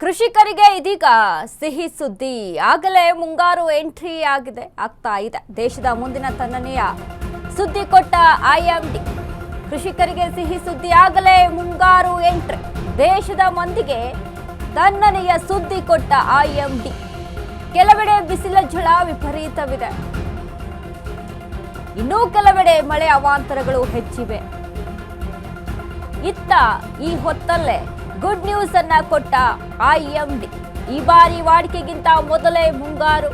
ಕೃಷಿಕರಿಗೆ ಇದೀಗ ಸಿಹಿ ಸುದ್ದಿ. ಆಗಲೇ ಮುಂಗಾರು ಎಂಟ್ರಿ ಆಗ್ತಾ ಇದೆ. ದೇಶದ ಮುಂದಿನ ತಣ್ಣನೆಯ ಸುದ್ದಿ ಕೊಟ್ಟ ಐಎಂಡಿ. ಕೃಷಿಕರಿಗೆ ಸಿಹಿ ಸುದ್ದಿ. ಆಗಲೇ ಮುಂಗಾರು ಎಂಟ್ರಿ. ದೇಶದ ಮಂದಿಗೆ ತಣ್ಣನೆಯ ಸುದ್ದಿ ಕೊಟ್ಟ ಐಎಂಡಿ. ಕೆಲವೆಡೆ ಬಿಸಿಲ ಝಳ ವಿಪರೀತವಿದೆ. ಇನ್ನೂ ಕೆಲವೆಡೆ ಮಳೆ ಅವಾಂತರಗಳು ಹೆಚ್ಚಿವೆ. ಇತ್ತ ಈ ಹೊತ್ತಲ್ಲೇ ಗುಡ್ ನ್ಯೂಸ್ ಅನ್ನ ಕೊಟ್ಟ ಐಎಂಡಿ. ಈ ಬಾರಿ ವಾಡಿಕೆಗಿಂತ ಮೊದಲೇ ಮುಂಗಾರು.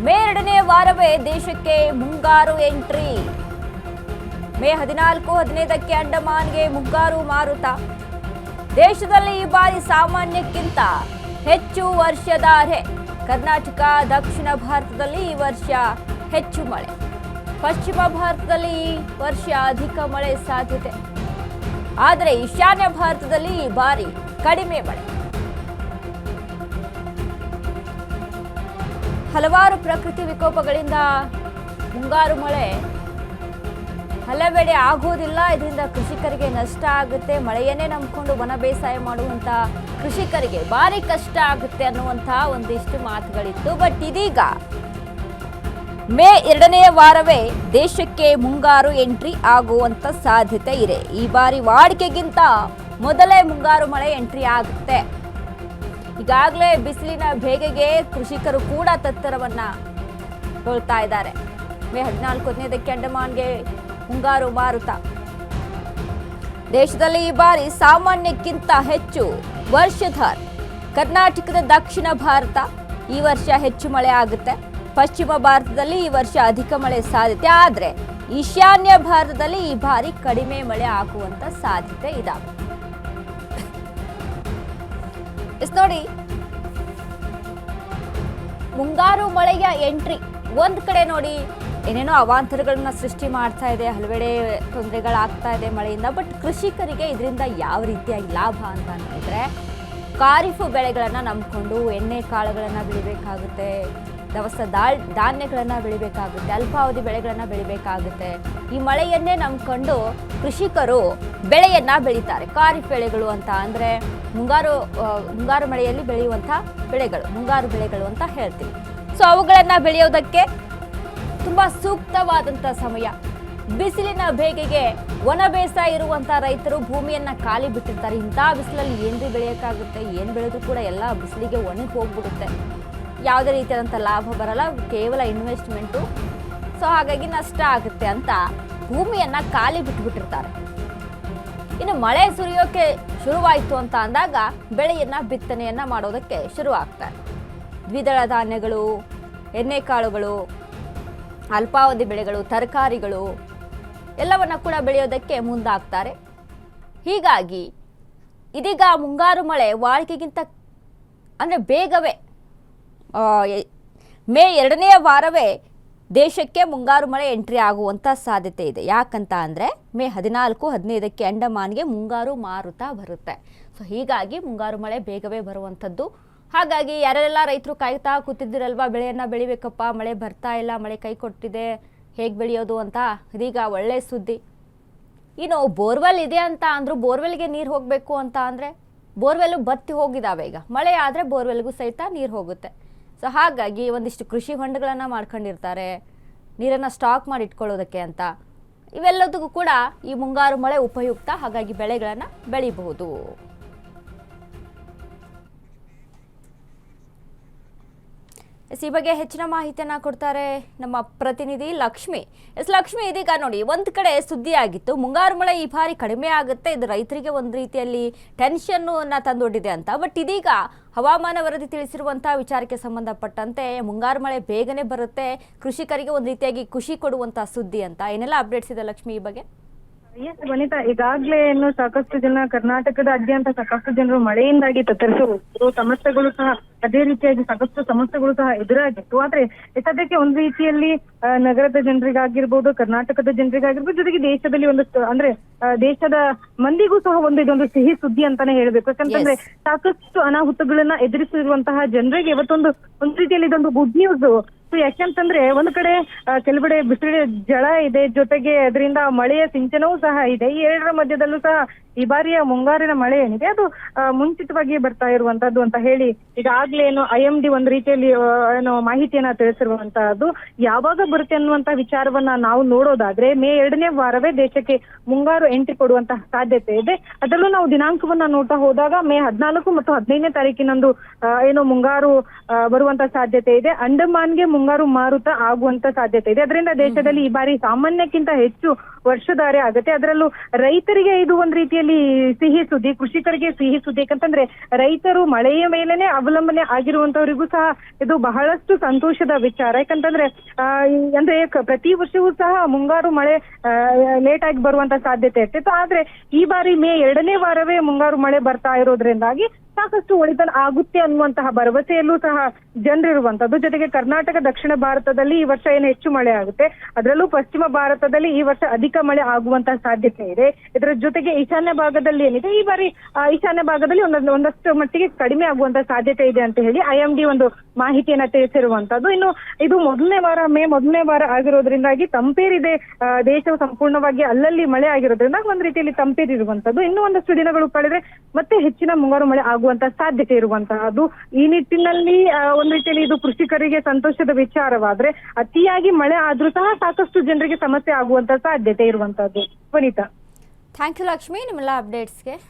ಮೇ 2ನೇ ವಾರವೇ ದೇಶಕ್ಕೆ ಮುಂಗಾರು ಎಂಟ್ರಿ. ಮೇ 14-15ಕ್ಕೆ ಅಂಡಮಾನ್ಗೆ ಮುಂಗಾರು ಮಾರುತ. ದೇಶದಲ್ಲಿ ಈ ಬಾರಿ ಸಾಮಾನ್ಯಕ್ಕಿಂತ ಹೆಚ್ಚು ವರ್ಷಧಾರೆ. ಕರ್ನಾಟಕ, ದಕ್ಷಿಣ ಭಾರತದಲ್ಲಿ ಈ ವರ್ಷ ಹೆಚ್ಚು ಮಳೆ. ಪಶ್ಚಿಮ ಭಾರತದಲ್ಲಿ ಈ ವರ್ಷ ಅಧಿಕ ಮಳೆ ಸಾಧ್ಯತೆ. ಆದರೆ ಈಶಾನ್ಯ ಭಾರತದಲ್ಲಿ ಈ ಬಾರಿ ಕಡಿಮೆ ಮಳೆ. ಹಲವಾರು ಪ್ರಕೃತಿ ವಿಕೋಪಗಳಿಂದ ಮುಂಗಾರು ಮಳೆ ಹಲವೆಡೆ ಆಗೋದಿಲ್ಲ. ಇದರಿಂದ ಕೃಷಿಕರಿಗೆ ನಷ್ಟ ಆಗುತ್ತೆ. ಮಳೆಯನ್ನೇ ನಂಬಿಕೊಂಡು ವನ ಬೇಸಾಯ ಮಾಡುವಂತ ಕೃಷಿಕರಿಗೆ ಭಾರಿ ಕಷ್ಟ ಆಗುತ್ತೆ ಅನ್ನುವಂತ ಒಂದಿಷ್ಟು ಮಾತುಗಳಿತ್ತು. ಬಟ್ ಇದೀಗ ಮೇ 2ನೇ ವಾರವೇ ದೇಶಕ್ಕೆ ಮುಂಗಾರು ಎಂಟ್ರಿ ಆಗುವಂತ ಸಾಧ್ಯತೆ ಇದೆ. ಈ ಬಾರಿ ವಾಡಿಕೆಗಿಂತ ಮೊದಲೇ ಮುಂಗಾರು ಮಳೆ ಎಂಟ್ರಿ ಆಗುತ್ತೆ. ಈಗಾಗಲೇ ಬಿಸಿಲಿನ ಬೇಗೆಗೆ ಕೃಷಿಕರು ಕೂಡ ತತ್ತರವನ್ನ ಕೊಳ್ತಾ ಇದ್ದಾರೆ. ಮೇ 14-15ಕ್ಕೆ ಅಂಡಮಾನ್ಗೆ ಮುಂಗಾರು ಮಾರುತ. ದೇಶದಲ್ಲಿ ಈ ಬಾರಿ ಸಾಮಾನ್ಯಕ್ಕಿಂತ ಹೆಚ್ಚು ವರ್ಷಧಾರೆ. ಕರ್ನಾಟಕದ, ದಕ್ಷಿಣ ಭಾರತ ಈ ವರ್ಷ ಹೆಚ್ಚು ಮಳೆ ಆಗುತ್ತೆ. ಪಶ್ಚಿಮ ಭಾರತದಲ್ಲಿ ಈ ವರ್ಷ ಅಧಿಕ ಮಳೆ ಸಾಧ್ಯತೆ. ಆದರೆ ಈಶಾನ್ಯ ಭಾರತದಲ್ಲಿ ಈ ಬಾರಿ ಕಡಿಮೆ ಮಳೆ ಆಗುವಂತ ಸಾಧ್ಯತೆ ಇದಾವೆ. ನೋಡಿ, ಮುಂಗಾರು ಮಳೆಯ ಎಂಟ್ರಿ ಒಂದ್ ಕಡೆ ನೋಡಿ ಏನೇನೋ ಅವಾಂತರಗಳನ್ನ ಸೃಷ್ಟಿ ಮಾಡ್ತಾ ಇದೆ. ಹಲವೆಡೆ ತೊಂದರೆಗಳಾಗ್ತಾ ಇದೆ ಮಳೆಯಿಂದ. ಬಟ್ ಕೃಷಿಕರಿಗೆ ಇದರಿಂದ ಯಾವ ರೀತಿಯಾಗಿ ಲಾಭ ಅಂತ ಅಂತಿದ್ರೆ, ಖಾರಿಫ್ ಬೆಳೆಗಳನ್ನ ನಂಬಿಕೊಂಡು ಎಣ್ಣೆ ಕಾಳುಗಳನ್ನ ಬೆಳಿಬೇಕಾಗುತ್ತೆ, ದವಸ ಧಾನ್ಯಗಳನ್ನ ಬೆಳಿಬೇಕಾಗುತ್ತೆ, ಅಲ್ಪಾವಧಿ ಬೆಳೆಗಳನ್ನ ಬೆಳಿಬೇಕಾಗುತ್ತೆ. ಈ ಮಳೆಯನ್ನೇ ನಂಬಿಕೊಂಡು ಕೃಷಿಕರು ಬೆಳೆಯನ್ನ ಬೆಳೀತಾರೆ. ಖಾರಿಫ್ ಬೆಳೆಗಳು ಅಂತ ಅಂದ್ರೆ ಮುಂಗಾರು ಮಳೆಯಲ್ಲಿ ಬೆಳೆಯುವಂತ ಬೆಳೆಗಳು, ಮುಂಗಾರು ಬೆಳೆಗಳು ಅಂತ ಹೇಳ್ತೀವಿ. ಸೊ ಅವುಗಳನ್ನ ಬೆಳೆಯೋದಕ್ಕೆ ತುಂಬಾ ಸೂಕ್ತವಾದಂತ ಸಮಯ. ಬಿಸಿಲಿನ ಬೇಗೆಗೆ ಒಣ ಬೇಸಾಯ ಇರುವಂತ ರೈತರು ಭೂಮಿಯನ್ನ ಖಾಲಿ ಬಿಟ್ಟಿರ್ತಾರೆ. ಇಂಥ ಬಿಸಿಲಲ್ಲಿ ಏನ್ರಿ ಬೆಳೆಯೋಕ್ಕಾಗುತ್ತೆ? ಏನ್ ಬೆಳೆದ್ರು ಕೂಡ ಎಲ್ಲ ಬಿಸಿಲಿಗೆ ಒಣಗಿ ಹೋಗ್ಬಿಡುತ್ತೆ. ಯಾವುದೇ ರೀತಿಯಾದಂಥ ಲಾಭ ಬರಲ್ಲ, ಕೇವಲ ಇನ್ವೆಸ್ಟ್ಮೆಂಟು. ಸೊ ಹಾಗಾಗಿ ನಷ್ಟ ಆಗುತ್ತೆ ಅಂತ ಭೂಮಿಯನ್ನ ಖಾಲಿ ಬಿಟ್ಬಿಟ್ಟಿರ್ತಾರೆ. ಇನ್ನು ಮಳೆ ಸುರಿಯೋಕೆ ಶುರುವಾಯಿತು ಅಂತ ಅಂದಾಗ ಬೆಳೆಯನ್ನ ಬಿತ್ತನೆಯನ್ನ ಮಾಡೋದಕ್ಕೆ ಶುರುವಾಗ್ತಾರೆ. ದ್ವಿದಳ ಧಾನ್ಯಗಳು, ಎಣ್ಣೆಕಾಳುಗಳು, ಅಲ್ಪಾವಧಿ ಬೆಳೆಗಳು, ತರಕಾರಿಗಳು ಎಲ್ಲವನ್ನ ಕೂಡ ಬೆಳೆಯೋದಕ್ಕೆ ಮುಂದಾಗ್ತಾರೆ. ಹೀಗಾಗಿ ಇದೀಗ ಮುಂಗಾರು ಮಳೆ ವಾಡಿಕೆಗಿಂತ ಅಂದರೆ ಬೇಗವೇ ಮೇ 2ನೇ ವಾರವೇ ದೇಶಕ್ಕೆ ಮುಂಗಾರು ಮಳೆ ಎಂಟ್ರಿ ಆಗುವಂಥ ಸಾಧ್ಯತೆ ಇದೆ. ಯಾಕಂತ ಅಂದರೆ ಮೇ 14-15ಕ್ಕೆ ಅಂಡಮಾನ್ಗೆ ಮುಂಗಾರು ಮಾರುತ ಬರುತ್ತೆ. ಸೊ ಹೀಗಾಗಿ ಮುಂಗಾರು ಮಳೆ ಬೇಗವೇ ಬರುವಂಥದ್ದು. ಹಾಗಾಗಿ ಯಾರೆಲ್ಲ ರೈತರು ಕಾಯ್ತಾ ಕೂತಿದ್ದೀರಲ್ವಾ, ಬೆಳೆಯನ್ನು ಬೆಳಿಬೇಕಪ್ಪ, ಮಳೆ ಬರ್ತಾ ಇಲ್ಲ, ಮಳೆ ಕೈ ಕೊಟ್ಟಿದೆ, ಹೇಗೆ ಬೆಳೆಯೋದು ಅಂತ ಇದೀಗ ಒಳ್ಳೆ ಸುದ್ದಿ. ಇನ್ನು ಬೋರ್ವೆಲ್ ಇದೆ ಅಂತ ಅಂದರೂ ಬೋರ್ವೆಲ್ಗೆ ನೀರು ಹೋಗಬೇಕು ಅಂತ ಅಂದರೆ ಬೋರ್ವೆಲ್ಲು ಬತ್ತಿ ಹೋಗಿದ್ದಾವೆ. ಈಗ ಮಳೆ ಆದರೆ ಬೋರ್ವೆಲ್ಗೂ ಸಹಿತ ನೀರು ಹೋಗುತ್ತೆ. ಸೊ ಹಾಗಾಗಿ ಒಂದಿಷ್ಟು ಕೃಷಿ ಹೊಂಡಗಳನ್ನು ಮಾಡ್ಕೊಂಡಿರ್ತಾರೆ, ನೀರನ್ನು ಸ್ಟಾಕ್ ಮಾಡಿ ಇಟ್ಕೊಳ್ಳೋದಕ್ಕೆ ಅಂತ. ಇವೆಲ್ಲದಕ್ಕೂ ಕೂಡ ಈ ಮುಂಗಾರು ಮಳೆ ಉಪಯುಕ್ತ. ಹಾಗಾಗಿ ಬೆಳೆಗಳನ್ನು ಬೆಳಿಬಹುದು. ಈ ಬಗ್ಗೆ ಹೆಚ್ಚಿನ ಮಾಹಿತಿಯನ್ನ ಕೊಡ್ತಾರೆ ನಮ್ಮ ಪ್ರತಿನಿಧಿ ಲಕ್ಷ್ಮಿ. ಲಕ್ಷ್ಮಿ, ಇದೀಗ ನೋಡಿ, ಒಂದ್ ಕಡೆ ಸುದ್ದಿ ಆಗಿತ್ತು ಮುಂಗಾರು ಮಳೆ ಈ ಬಾರಿ ಕಡಿಮೆ ಆಗುತ್ತೆ, ಇದು ರೈತರಿಗೆ ಒಂದು ರೀತಿಯಲ್ಲಿ ಟೆನ್ಷನ್ ತಂದೊಡ್ಡಿದೆ ಅಂತ. ಬಟ್ ಇದೀಗ ಹವಾಮಾನ ವರದಿ ತಿಳಿಸಿರುವಂತಹ ವಿಚಾರಕ್ಕೆ ಸಂಬಂಧಪಟ್ಟಂತೆ ಮುಂಗಾರು ಮಳೆ ಬೇಗನೆ ಬರುತ್ತೆ, ಕೃಷಿಕರಿಗೆ ಒಂದು ರೀತಿಯಾಗಿ ಖುಷಿ ಕೊಡುವಂತಹ ಸುದ್ದಿ ಅಂತ. ಏನೆಲ್ಲ ಅಪ್ಡೇಟ್ಸ್ ಇದೆ ಲಕ್ಷ್ಮಿ ಈ ಬಗ್ಗೆ? ವನಿತಾ, ಈಗಾಗ್ಲೇ ಇನ್ನು ಸಾಕಷ್ಟು ಜನ ಕರ್ನಾಟಕದಾದ್ಯಂತ ಸಾಕಷ್ಟು ಜನರು ಮಳೆಯಿಂದಾಗಿ ತತ್ತರಿಸುವ ಸಮಸ್ಯೆಗಳು ಸಹ ಅದೇ ರೀತಿಯಾಗಿ ಸಾಕಷ್ಟು ಸಮಸ್ಯೆಗಳು ಸಹ ಎದುರಾಗಿತ್ತು. ಆದ್ರೆ ಸದ್ಯಕ್ಕೆ ಒಂದು ರೀತಿಯಲ್ಲಿ ನಗರದ ಜನರಿಗಾಗಿರ್ಬೋದು, ಕರ್ನಾಟಕದ ಜನರಿಗಾಗಿರ್ಬೋದು, ಜೊತೆಗೆ ದೇಶದಲ್ಲಿ ಅಂದ್ರೆ ದೇಶದ ಮಂದಿಗೂ ಸಹ ಇದೊಂದು ಸಿಹಿ ಸುದ್ದಿ ಅಂತಾನೆ ಹೇಳ್ಬೇಕು. ಯಾಕಂತಂದ್ರೆ ಸಾಕಷ್ಟು ಅನಾಹುತಗಳನ್ನ ಎದುರಿಸಿರುವಂತಹ ಜನರಿಗೆ ಇವತ್ತೊಂದು ರೀತಿಯಲ್ಲಿ ಇದೊಂದು ಗುಡ್ ನ್ಯೂಸ್ ಸೊ ಯಾಕೆಂತಂದ್ರೆ ಒಂದ್ ಕಡೆ ಕೆಲವೆಡೆ ಬಿಸಿಲು ಜಳ ಇದೆ, ಜೊತೆಗೆ ಅದರಿಂದ ಮಳೆಯ ಸಿಂಚನವೂ ಸಹ ಇದೆ. ಈ ಎರಡರ ಮಧ್ಯದಲ್ಲೂ ಸಹ ಈ ಬಾರಿಯ ಮುಂಗಾರಿನ ಮಳೆ ಏನಿದೆ ಅದು ಮುಂಚಿತವಾಗಿ ಬರ್ತಾ ಇರುವಂತದ್ದು ಅಂತ ಹೇಳಿ ಈಗಾಗ್ಲೇ ಏನು IMD ಒಂದ್ ರೀತಿಯಲ್ಲಿ ಏನು ಮಾಹಿತಿಯನ್ನ ತಿಳಿಸಿರುವಂತಹದ್ದು. ಯಾವಾಗ ಬರುತ್ತೆ ಅನ್ನುವಂತ ವಿಚಾರವನ್ನ ನಾವು ನೋಡೋದಾದ್ರೆ ಮೇ 2ನೇ ವಾರವೇ ದೇಶಕ್ಕೆ ಮುಂಗಾರು ಎಂಟ್ರಿ ಕೊಡುವಂತಹ ಸಾಧ್ಯತೆ ಇದೆ. ಅದರಲ್ಲೂ ನಾವು ದಿನಾಂಕವನ್ನ ನೋಡ್ತಾ ಹೋದಾಗ ಮೇ 14 ಮತ್ತು 15ನೇ ತಾರೀಕಿನಂದು ಏನು ಮುಂಗಾರು ಬರುವಂತ ಸಾಧ್ಯತೆ ಇದೆ. ಅಂಡಮಾನ್ಗೆ ಮುಂಗಾರು ಮಾರುತ ಆಗುವಂತ ಸಾಧ್ಯತೆ ಇದೆ. ಅದರಿಂದ ದೇಶದಲ್ಲಿ ಈ ಬಾರಿ ಸಾಮಾನ್ಯಕ್ಕಿಂತ ಹೆಚ್ಚು ವರ್ಷಧಾರೆ ಆಗುತ್ತೆ. ಅದರಲ್ಲೂ ರೈತರಿಗೆ ಇದು ಒಂದ್ ರೀತಿಯಲ್ಲಿ ಸಿಹಿ ಸುದ್ದಿ, ಕೃಷಿಕರಿಗೆ ಸಿಹಿ ಸುದ್ದಿ. ಯಾಕಂತಂದ್ರೆ ರೈತರು ಮಳೆಯ ಮೇಲೆನೆ ಅವಲಂಬನೆ ಆಗಿರುವಂತವರಿಗೂ ಸಹ ಇದು ಬಹಳಷ್ಟು ಸಂತೋಷದ ವಿಚಾರ. ಯಾಕಂತಂದ್ರೆ ಅಂದ್ರೆ ಪ್ರತಿ ವರ್ಷವೂ ಸಹ ಮುಂಗಾರು ಮಳೆ ಲೇಟ್ ಆಗಿ ಬರುವಂತ ಸಾಧ್ಯತೆ ಇರ್ತಿತ್ತು. ಆದ್ರೆ ಈ ಬಾರಿ ಮೇ 2ನೇ ವಾರವೇ ಮುಂಗಾರು ಮಳೆ ಬರ್ತಾ ಇರೋದ್ರಿಂದಾಗಿ ಸಾಕಷ್ಟು ಒಳಿತನ ಆಗುತ್ತೆ ಅನ್ನುವಂತಹ ಭರವಸೆಯಲ್ಲೂ ಸಹ ಜನರಿರುವಂತದ್ದು. ಜೊತೆಗೆ ಕರ್ನಾಟಕ, ದಕ್ಷಿಣ ಭಾರತದಲ್ಲಿ ಈ ವರ್ಷ ಏನು ಹೆಚ್ಚು ಮಳೆ ಆಗುತ್ತೆ, ಅದರಲ್ಲೂ ಪಶ್ಚಿಮ ಭಾರತದಲ್ಲಿ ಈ ವರ್ಷ ಅಧಿಕ ಮಳೆ ಆಗುವಂತಹ ಸಾಧ್ಯತೆ ಇದೆ. ಇದರ ಜೊತೆಗೆ ಈಶಾನ್ಯ ಭಾಗದಲ್ಲಿ ಏನಿದೆ ಈ ಬಾರಿ ಈಶಾನ್ಯ ಭಾಗದಲ್ಲಿ ಒಂದಷ್ಟು ಮಟ್ಟಿಗೆ ಕಡಿಮೆ ಆಗುವಂತಹ ಸಾಧ್ಯತೆ ಇದೆ ಅಂತ ಹೇಳಿ IMD ಒಂದು ಮಾಹಿತಿಯನ್ನ ತಿಳಿಸಿರುವಂತದ್ದು. ಇನ್ನು ಇದು ಮೇ 1ನೇ ವಾರ ಆಗಿರೋದ್ರಿಂದಾಗಿ ತಂಪೇರಿದೆ, ದೇಶವು ಸಂಪೂರ್ಣವಾಗಿ ಅಲ್ಲಲ್ಲಿ ಮಳೆ ಆಗಿರೋದ್ರಿಂದ ಒಂದ್ ರೀತಿಯಲ್ಲಿ ತಂಪೇರಿರುವಂತದ್ದು. ಇನ್ನು ಒಂದಷ್ಟು ದಿನಗಳು ಕಳೆದ್ರೆ ಮತ್ತೆ ಹೆಚ್ಚಿನ ಮುಂಗಾರು ಮಳೆ ಆಗುವಂತ ಸಾಧ್ಯತೆ ಇರುವಂತಹದ್ದು. ಈ ನಿಟ್ಟಿನಲ್ಲಿ ಒಂದ್ ರೀತಿಯಲ್ಲಿ ಇದು ಕೃಷಿಕರಿಗೆ ಸಂತೋಷದ ವಿಚಾರವಾದ್ರೆ ಅತಿಯಾಗಿ ಮಳೆ ಆದ್ರೂ ಸಹ ಸಾಕಷ್ಟು ಜನರಿಗೆ ಸಮಸ್ಯೆ ಆಗುವಂತ ಸಾಧ್ಯತೆ ಇರುವಂತಹದ್ದು. ವನಿತಾ, ಥ್ಯಾಂಕ್ ಯು ಲಕ್ಷ್ಮಿ ನಿಮ್ಮೆಲ್ಲ ಅಪ್ಡೇಟ್ಸ್ಗೆ.